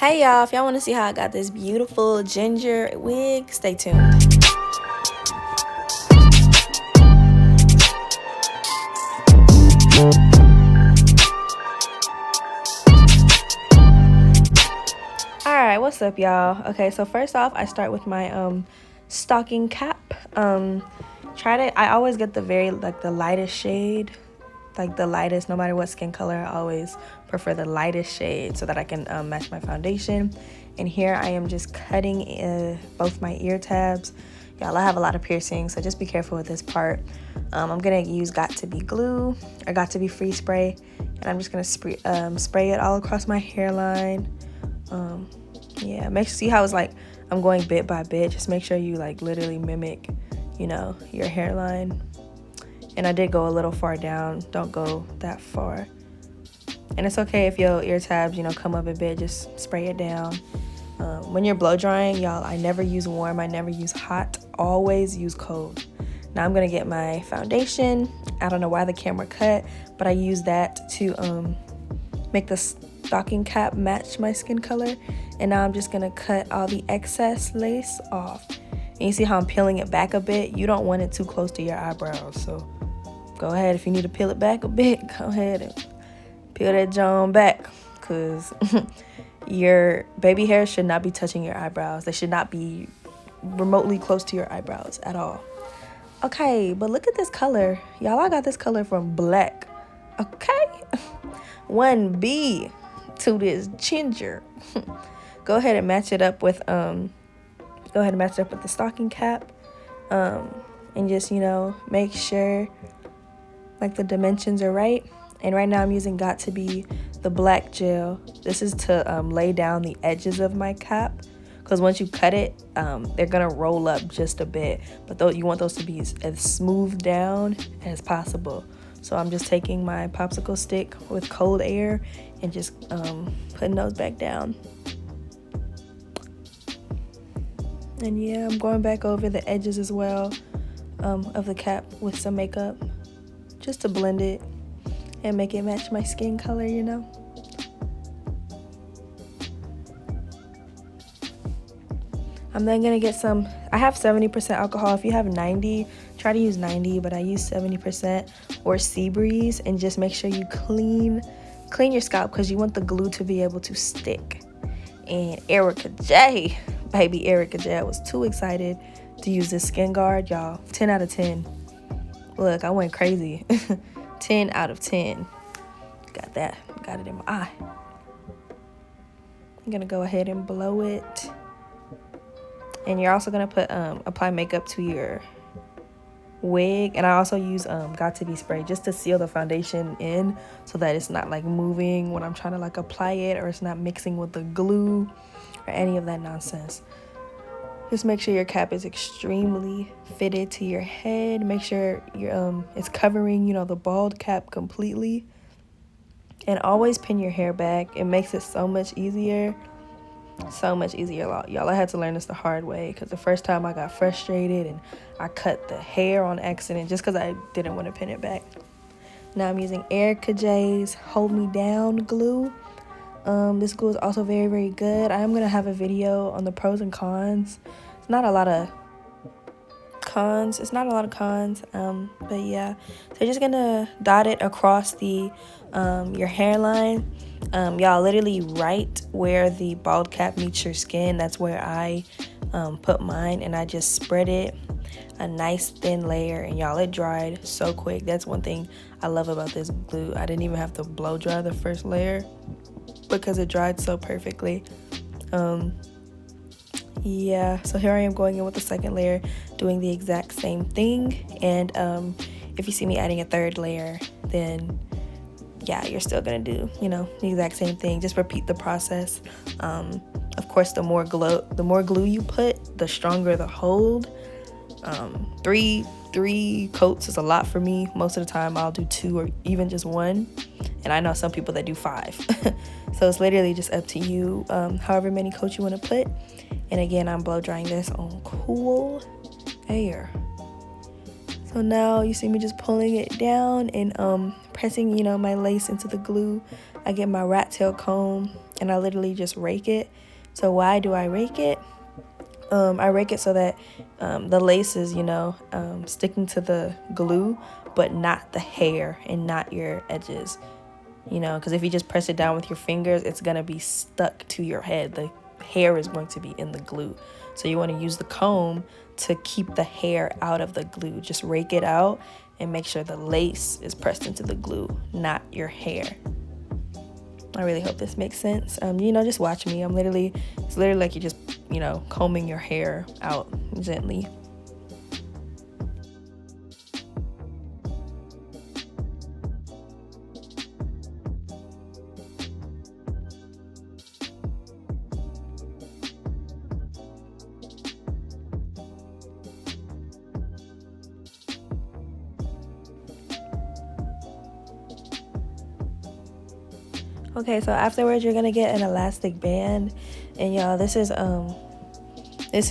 Hey y'all, if y'all want to see how I got this beautiful ginger wig, stay tuned. Alright, what's up y'all? Okay, so first off, I start with my stocking cap. I always get the the lightest shade, like the lightest, no matter what skin color. I always prefer the lightest shade so that I can match my foundation. And here I am just cutting both my ear tabs. Y'all, I have a lot of piercings, so just be careful with this part. I'm gonna use Got To Be glue or Got To Be free spray, and I'm just gonna spray it all across my hairline. Yeah, see how it's like I'm going bit by bit. Just make sure you like literally mimic, your hairline. And I did go a little far down. Don't go that far. And it's okay if your ear tabs, come up a bit. Just spray it down. When you're blow drying, y'all, I never use warm. I never use hot. Always use cold. Now I'm going to get my foundation. I don't know why the camera cut, but I use that to make the stocking cap match my skin color. And now I'm just going to cut all the excess lace off. And you see how I'm peeling it back a bit? You don't want it too close to your eyebrows. So go ahead. If you need to peel it back a bit, go ahead and peel that John back. Because your baby hair should not be touching your eyebrows. They should not be remotely close to your eyebrows at all. Okay, but look at this color. Y'all, I got this color from black. Okay? 1B to this ginger. Go ahead and match it up with the stocking cap. And just, make sure like the dimensions are right. And right now I'm using Got To Be the black gel. This is to lay down the edges of my cap, because once you cut it, they're gonna roll up just a bit, but you want those to be as smooth down as possible. So I'm just taking my popsicle stick with cold air and just putting those back down. And yeah, I'm going back over the edges as well of the cap with some makeup, just to blend it and make it match my skin color, I'm then gonna get some, I have 70% alcohol. If you have 90, try to use 90, but I use 70% or Sea Breeze, and just make sure you clean your scalp, because you want the glue to be able to stick. And Erica J, baby Erica J, I was too excited to use this skin guard, y'all. 10 out of 10. Look, I went crazy. 10 out of 10. Got it in my eye. I'm gonna go ahead and blow it. And you're also gonna apply makeup to your wig. And I also use Got To Be spray just to seal the foundation in, so that it's not like moving when I'm trying to like apply it, or it's not mixing with the glue or any of that nonsense. Just make sure your cap is extremely fitted to your head. Make sure it's covering, the bald cap completely. And always pin your hair back. It makes it so much easier. So much easier, y'all. I had to learn this the hard way, because the first time I got frustrated and I cut the hair on accident just because I didn't want to pin it back. Now I'm using Erica J's Hold Me Down glue. This glue is also very, very good. I am going to have a video on the pros and cons. It's not a lot of cons. But yeah. So you're just going to dot it across your hairline. Y'all, literally right where the bald cap meets your skin, that's where I put mine. And I just spread it a nice thin layer. And y'all, it dried so quick. That's one thing I love about this glue. I didn't even have to blow dry the first layer, because it dried so perfectly. Yeah, so here I am going in with the second layer, doing the exact same thing. And if you see me adding a third layer, then yeah, you're still gonna do the exact same thing. Just repeat the process. Of course, the more glue you put, the stronger the hold. Three coats is a lot for me. Most of the time I'll do 2 or even just 1, and I know some people that do 5. So it's literally just up to you, however many coats you want to put. And again, I'm blow drying this on cool air. So now you see me just pulling it down and pressing my lace into the glue. I get my rat tail comb and I literally just rake it. So why do I rake it? I rake it so that the lace is, sticking to the glue, but not the hair and not your edges, because if you just press it down with your fingers, it's going to be stuck to your head. The hair is going to be in the glue. So you want to use the comb to keep the hair out of the glue. Just rake it out and make sure the lace is pressed into the glue, not your hair. I really hope this makes sense. Just watch me. It's literally like you're just, combing your hair out gently. Okay, so afterwards you're gonna get an elastic band, and y'all, this is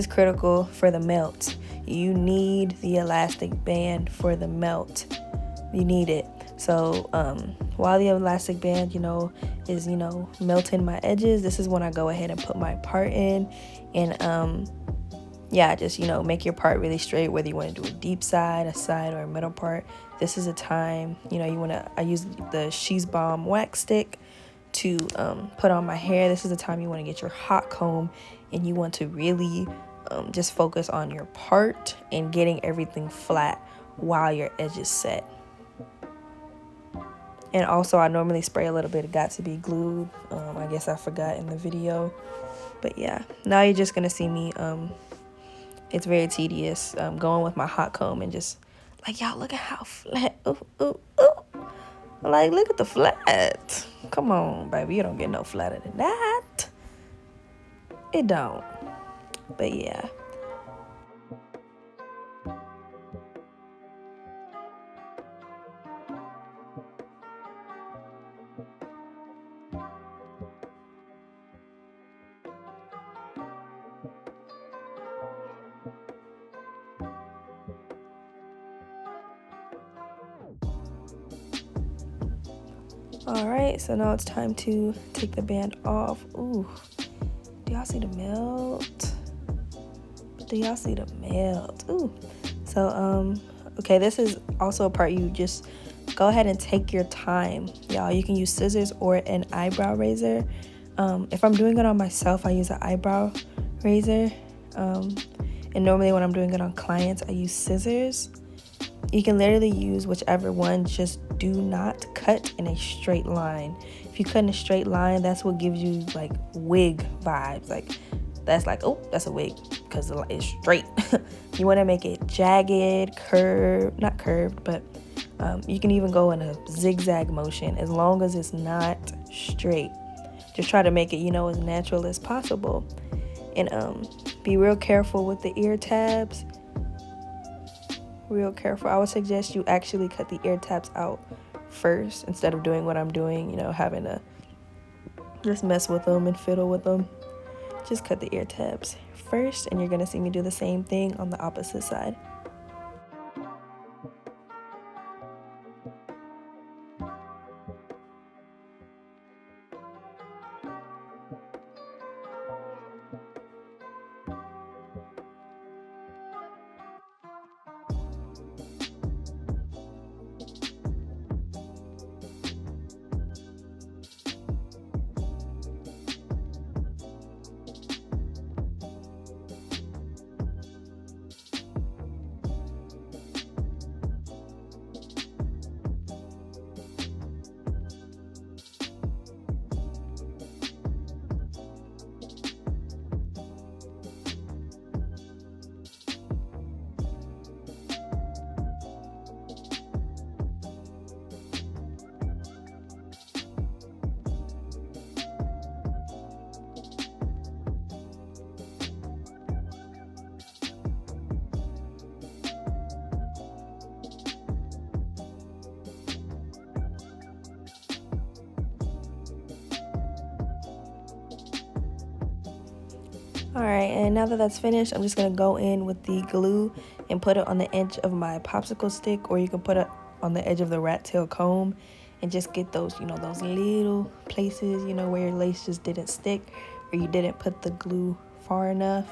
critical for the melt. You need the elastic band for the melt. You need it. So while the elastic band, is melting my edges, this is when I go ahead and put my part in, and just make your part really straight, whether you want to do a deep side, a side, or a middle part. This is a time, I use the She's Balm wax stick to put on my hair. This is the time you want to get your hot comb, and you want to really just focus on your part and getting everything flat while your edges set. And also, I normally spray a little bit of Got to Be Glued. I guess I forgot in the video, but yeah, now you're just gonna see me. It's very tedious going with my hot comb and just like, y'all, look at how flat. Ooh, ooh, ooh. Like, look at the flat. Come on, baby. You don't get no flatter than that. It don't. But yeah. Alright, so now it's time to take the band off. Ooh, do y'all see the melt? Ooh. So, okay, this is also a part you just go ahead and take your time, y'all. You can use scissors or an eyebrow razor. If I'm doing it on myself, I use an eyebrow razor. And normally when I'm doing it on clients, I use scissors. You can literally use whichever one, just do not cut in a straight line. If you cut in a straight line, that's what gives you like wig vibes. Like that's like, oh, that's a wig because it's straight. You want to make it jagged, not curved, but you can even go in a zigzag motion as long as it's not straight. Just try to make it, as natural as possible. And be real careful with the ear tabs. Real careful. I would suggest you actually cut the ear tabs out first instead of doing what I'm doing, having to just mess with them and fiddle with them. Just cut the ear tabs first, and you're going to see me do the same thing on the opposite side. Alright, and now that that's finished, I'm just going to go in with the glue and put it on the edge of my popsicle stick, or you can put it on the edge of the rat tail comb and just get those, those little places, where your lace just didn't stick or you didn't put the glue far enough.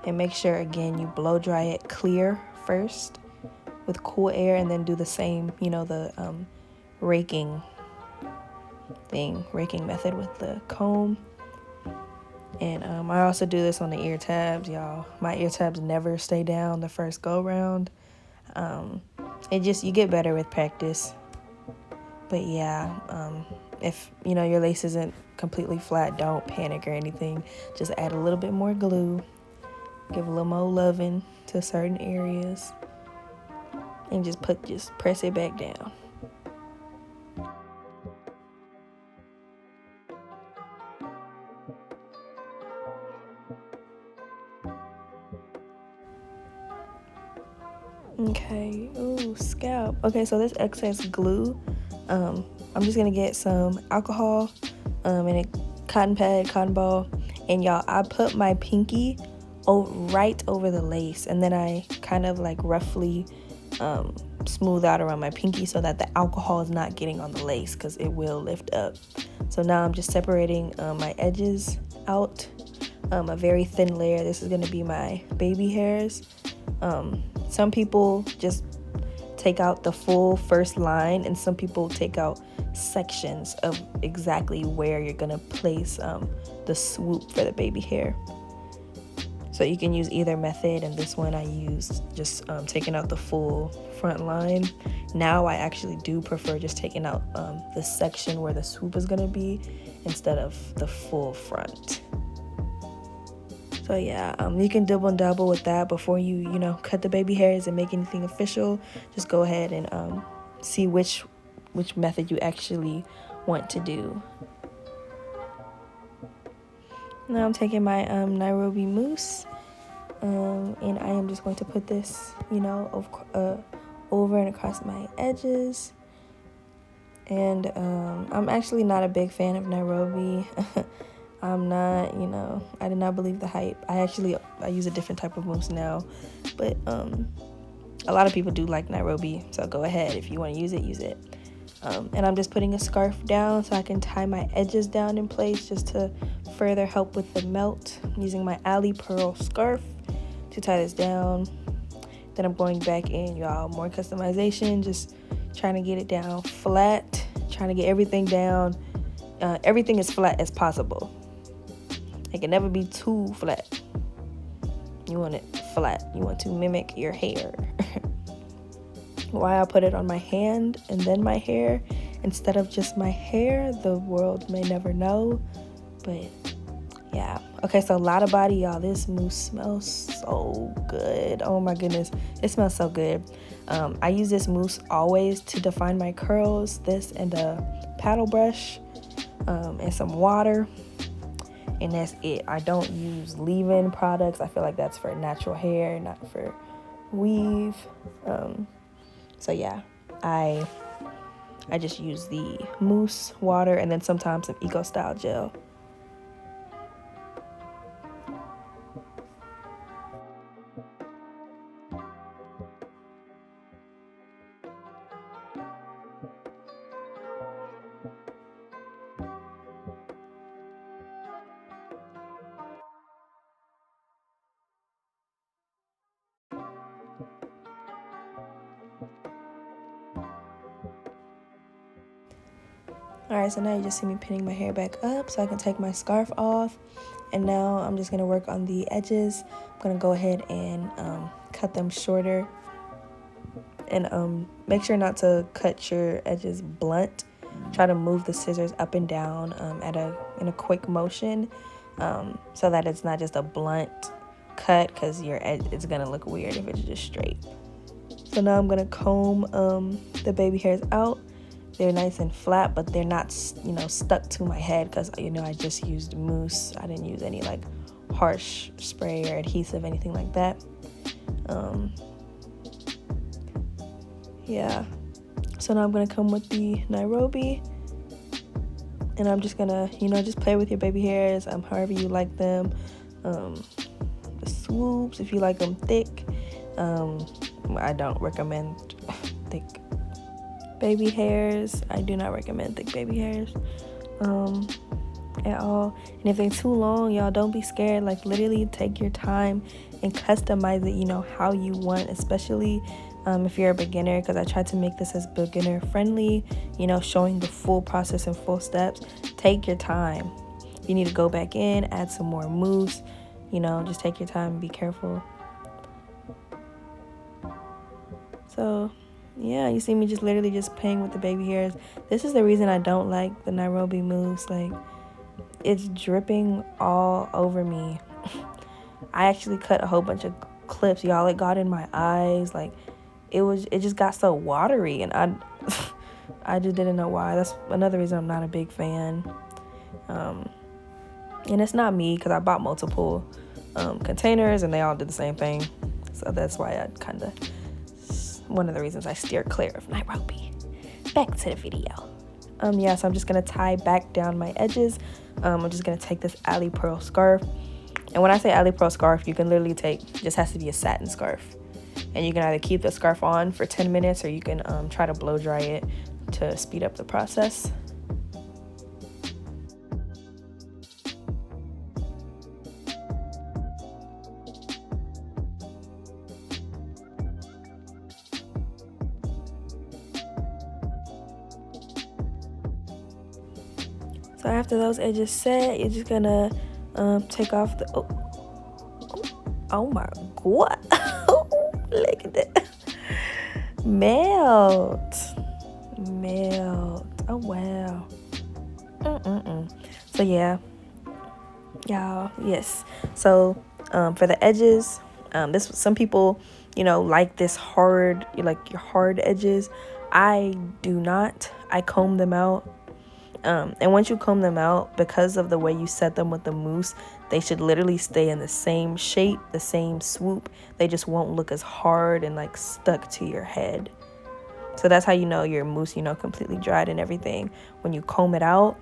And make sure, again, you blow dry it clear first with cool air, and then do the same, the raking method with the comb. And I also do this on the ear tabs, y'all. My ear tabs never stay down the first go round. You get better with practice. But yeah, if your lace isn't completely flat, don't panic or anything. Just add a little bit more glue, give a little more loving to certain areas, and just press it back down. Okay, ooh, scalp. Okay, so this excess glue, I'm just gonna get some alcohol, and a cotton ball, and y'all, I put my pinky right over the lace, and then I kind of like roughly smooth out around my pinky so that the alcohol is not getting on the lace, because it will lift up. So now I'm just separating my edges out, a very thin layer. This is gonna be my baby hairs. Some people just take out the full first line, and some people take out sections of exactly where you're gonna place the swoop for the baby hair. So you can use either method, and this one I used just taking out the full front line. Now I actually do prefer just taking out the section where the swoop is gonna be instead of the full front. So yeah, you can double and double with that before you cut the baby hairs and make anything official. Just go ahead and see which method you actually want to do. Now I'm taking my Nairobi Mouse, and I am just going to put this over and across my edges. And I'm actually not a big fan of Nairobi. I'm not, I did not believe the hype. I use a different type of mousse now, but a lot of people do like Nairobi, so go ahead. If you want to use it, use it. And I'm just putting a scarf down so I can tie my edges down in place just to further help with the melt. I'm using my alley pearl scarf to tie this down. Then I'm going back in, y'all, more customization, just trying to get it down flat, trying to get everything down, everything as flat as possible. It can never be too flat. You want it flat. You want to mimic your hair. Why I put it on my hand and then my hair instead of just my hair, the world may never know. But yeah. Okay, so a lot of body, y'all. This mousse smells so good. Oh my goodness. It smells so good. I use this mousse always to define my curls. This and a paddle brush, and some water. And that's it. I don't use leave-in products. I feel like that's for natural hair, not for weave. So yeah, I just use the mousse, water, and then sometimes some Eco Style gel. Alright, so now you just see me pinning my hair back up so I can take my scarf off. And now I'm just going to work on the edges. I'm going to go ahead and cut them shorter. And make sure not to cut your edges blunt. Try to move the scissors up and down in a quick motion, so that it's not just a blunt cut, because your edge, it's going to look weird if it's just straight. So now I'm going to comb the baby hairs out. They're nice and flat, but they're not, stuck to my head, because, I just used mousse. I didn't use any, harsh spray or adhesive, anything like that. Yeah. So now I'm going to come with the Nairobi. And I'm just going to, just play with your baby hairs, however you like them. The swoops, if you like them thick. I don't recommend thick baby hairs. I do not recommend thick baby hairs at all. And if they're too long, y'all, don't be scared. Like, literally take your time and customize it, you know, how you want, especially if you're a beginner, because I tried to make this as beginner friendly, you know, showing the full process and full steps. Take your time. You need to go back in, add some more mousse, you know, just take your time and be careful. So yeah, you see me just literally just playing with the baby hairs. This is the reason I don't like the Nairobi Mouse. Like, it's dripping all over me. I actually cut a whole bunch of clips, y'all. It got in my eyes. Like, it just got so watery, and I just didn't know why. That's another reason I'm not a big fan. And it's not me, because I bought multiple containers and they all did the same thing. So that's why I kind of, one of the reasons I steer clear of Nairobi. Back to the video. Yeah, so I'm just gonna tie back down my edges. I'm just gonna take this alley pearl scarf, and when I say alley pearl scarf, you can literally take, just has to be a satin scarf, and you can either keep the scarf on for 10 minutes or you can try to blow dry it to speed up the process. So after those edges set, you're just gonna take off the, oh my god, look at that, melt, oh wow. So yeah, y'all, yes. So for the edges, some people, you know, like this hard, like your hard edges. I do not. I comb them out. And once you comb them out, because of the way you set them with the mousse, they should literally stay in the same shape, the same swoop. They just won't look as hard and like stuck to your head. So that's how you know your mousse, you know, completely dried and everything. When you comb it out,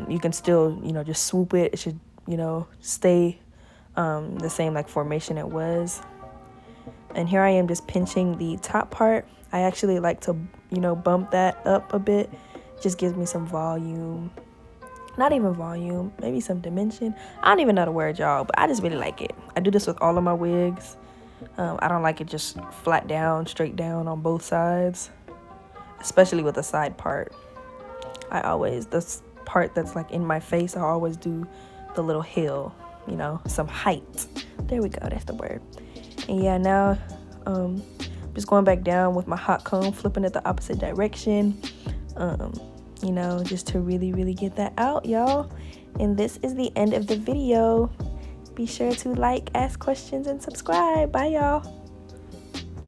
you can still, you know, just swoop it. It should, you know, stay the same like formation it was. And here I am just pinching the top part. I actually like to, you know, bump that up a bit. Just gives me some volume. Not even volume, maybe some dimension. I don't even know the word, y'all, but I just really like it. I do this with all of my wigs. I don't like it just flat down, straight down on both sides, especially with the side part. This part that's like in my face, I always do the little hill, you know, some height. There we go, that's the word. And yeah, now just going back down with my hot comb, flipping it the opposite direction. You know, just to really get that out, y'all. And this is the end of the video. Be sure to like, ask questions, and subscribe. Bye, y'all.